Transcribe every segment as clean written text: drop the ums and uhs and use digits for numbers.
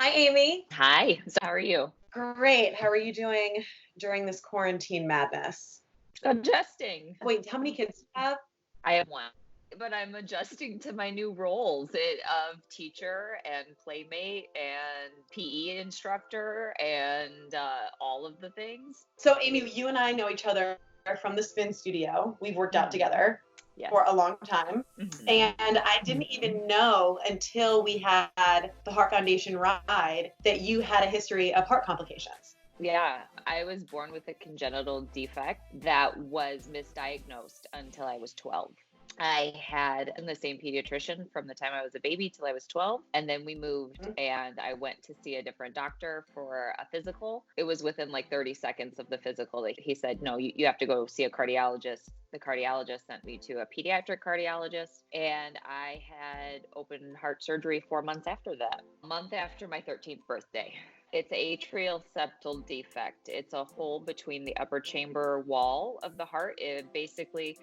Hi, Amy. Hi, so how are you? Great. How are you doing during this quarantine madness? Adjusting. Wait, how many kids do you have? I have one, but I'm adjusting to my new roles of teacher and playmate and PE instructor and all of the things. So, Amy, you and I know each other from the spin studio. We've worked out Mhm. together Yes. for a long time. Mhm. And I didn't even know until we had the Heart Foundation ride that you had a history of heart complications. Yeah, I was born with a congenital defect that was misdiagnosed until I was 12. I had the same pediatrician from the time I was a baby till I was 12. And then we moved and I went to see a different doctor for a physical. It was within like 30 seconds of the physical. Like he said, no, you have to go see a cardiologist. The cardiologist sent me to a pediatric cardiologist, and I had open heart surgery 4 months after that, a month after my 13th birthday. It's atrial septal defect. It's a hole between the upper chamber wall of the heart. It basically,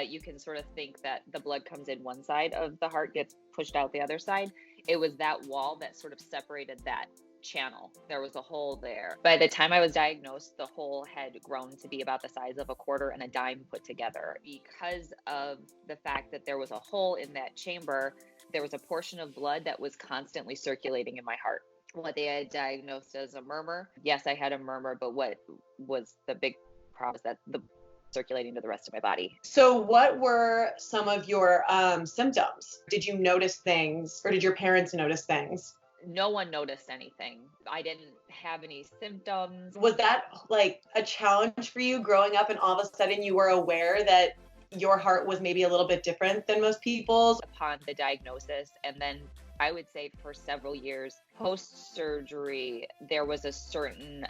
you can sort of think that the blood comes in one side of the heart, gets pushed out the other side. It was that wall that sort of separated that channel. There was a hole there. By the time I was diagnosed, the hole had grown to be about the size of a quarter and a dime put together. Because of the fact that there was a hole in that chamber, there was a portion of blood that was constantly circulating in my heart. What they had diagnosed as a murmur. Yes, I had a murmur, but what was the big problem is that the circulating to the rest of my body. So, what were some of your symptoms? Did you notice things, or did your parents notice things? No one noticed anything. I didn't have any symptoms. Was that like a challenge for you growing up and all of a sudden you were aware that your heart was maybe a little bit different than most people's? Upon the diagnosis, and then I would say for several years post surgery, there was a certain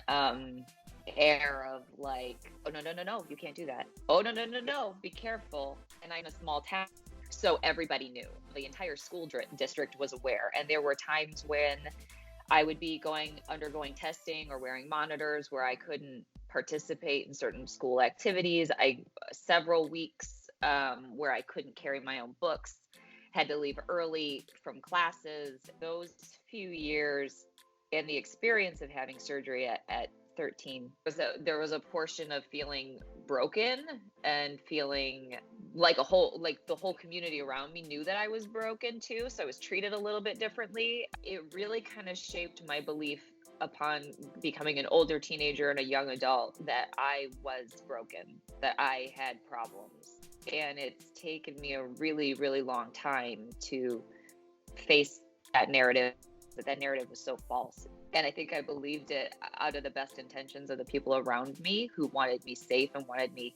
air of like, oh, no, no, no, no, you can't do that. Oh, no, no, no, no, be careful. And I'm in a small town. So everybody knew. The entire school district was aware. And there were times when I would be undergoing testing or wearing monitors where I couldn't participate in certain school activities. Several weeks where I couldn't carry my own books, had to leave early from classes. Those few years and the experience of having surgery at 13 there was a portion of feeling broken and feeling like the whole community around me knew that I was broken too, so I was treated a little bit differently. It really kind of shaped my belief upon becoming an older teenager and a young adult that I was broken, that I had problems. And it's taken me a really, really long time to face that narrative, that narrative was so false. And I think I believed it out of the best intentions of the people around me who wanted me safe and wanted me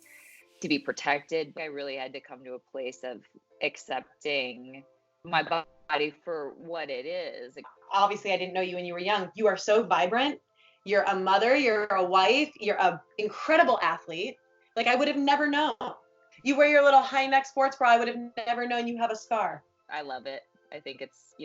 to be protected. I really had to come to a place of accepting my body for what it is. Obviously, I didn't know you when you were young. You are so vibrant. You're a mother, you're a wife, you're an incredible athlete. Like, I would have never known. You wear your little high neck sports bra, I would have never known you have a scar. I love it. I think it's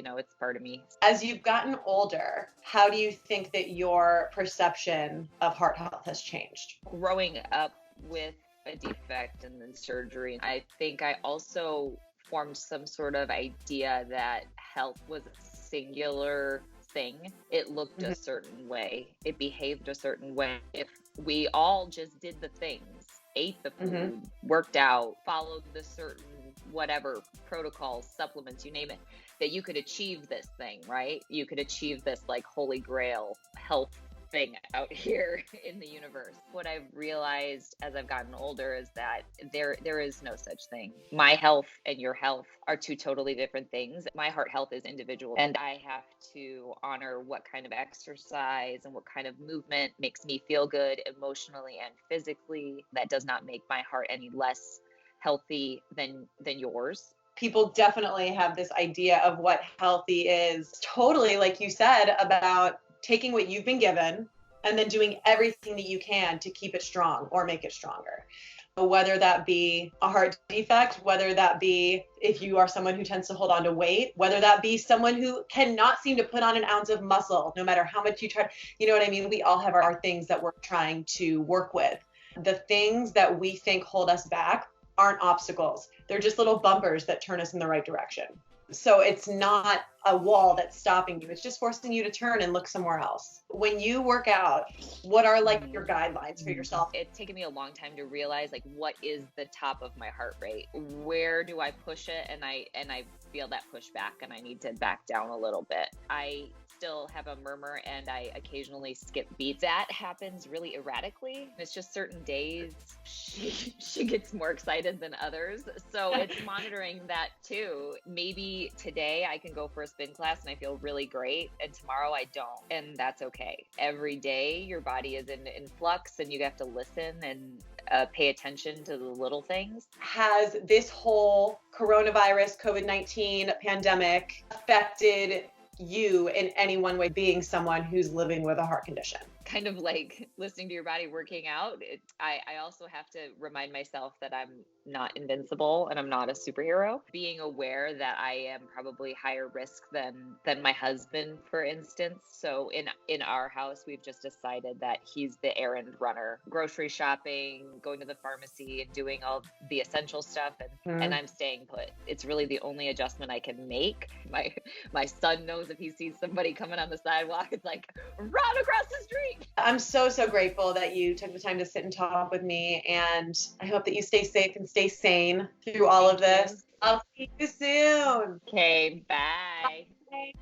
part of me. As you've gotten older, how do you think that your perception of heart health has changed? Growing up with a defect and then surgery, I think I also formed some sort of idea that health was a singular thing. It looked a certain way. It behaved a certain way. If we all just did the things, ate the food, worked out, followed the certain whatever protocols, supplements, you name it, that you could achieve this thing, right? You could achieve this like holy grail health thing out here in the universe. What I've realized as I've gotten older is that there is no such thing. My health and your health are two totally different things. My heart health is individual, and I have to honor what kind of exercise and what kind of movement makes me feel good emotionally and physically. That does not make my heart any less healthy than yours. People definitely have this idea of what healthy is. Totally, like you said, about taking what you've been given and then doing everything that you can to keep it strong or make it stronger. Whether that be a heart defect, whether that be if you are someone who tends to hold on to weight, whether that be someone who cannot seem to put on an ounce of muscle, no matter how much you try. You know what I mean? We all have our things that we're trying to work with. The things that we think hold us back aren't obstacles. They're just little bumpers that turn us in the right direction. So it's not a wall that's stopping you. It's just forcing you to turn and look somewhere else. When you work out, what are like your guidelines for yourself? It's taken me a long time to realize like what is the top of my heart rate? Where do I push it? And I feel that push back and I need to back down a little bit. I still have a murmur and I occasionally skip beats. That happens really erratically. It's just certain days she gets more excited than others. So it's monitoring that too. Maybe today I can go for a spin class and I feel really great and tomorrow I don't. And that's okay. Every day your body is in flux and you have to listen and pay attention to the little things. Has this whole coronavirus, COVID-19 pandemic affected you in any one way, being someone who's living with a heart condition? Kind of like listening to your body working out. I also have to remind myself that I'm not invincible and I'm not a superhero. Being aware that I am probably higher risk than my husband, for instance. So in our house, we've just decided that he's the errand runner, grocery shopping, going to the pharmacy and doing all the essential stuff. And I'm staying put. It's really the only adjustment I can make. My son knows if he sees somebody coming on the sidewalk, it's like, run across the street. I'm so grateful that you took the time to sit and talk with me, and I hope that you stay safe and stay sane through all of this. I'll see you soon. Okay, bye. Bye.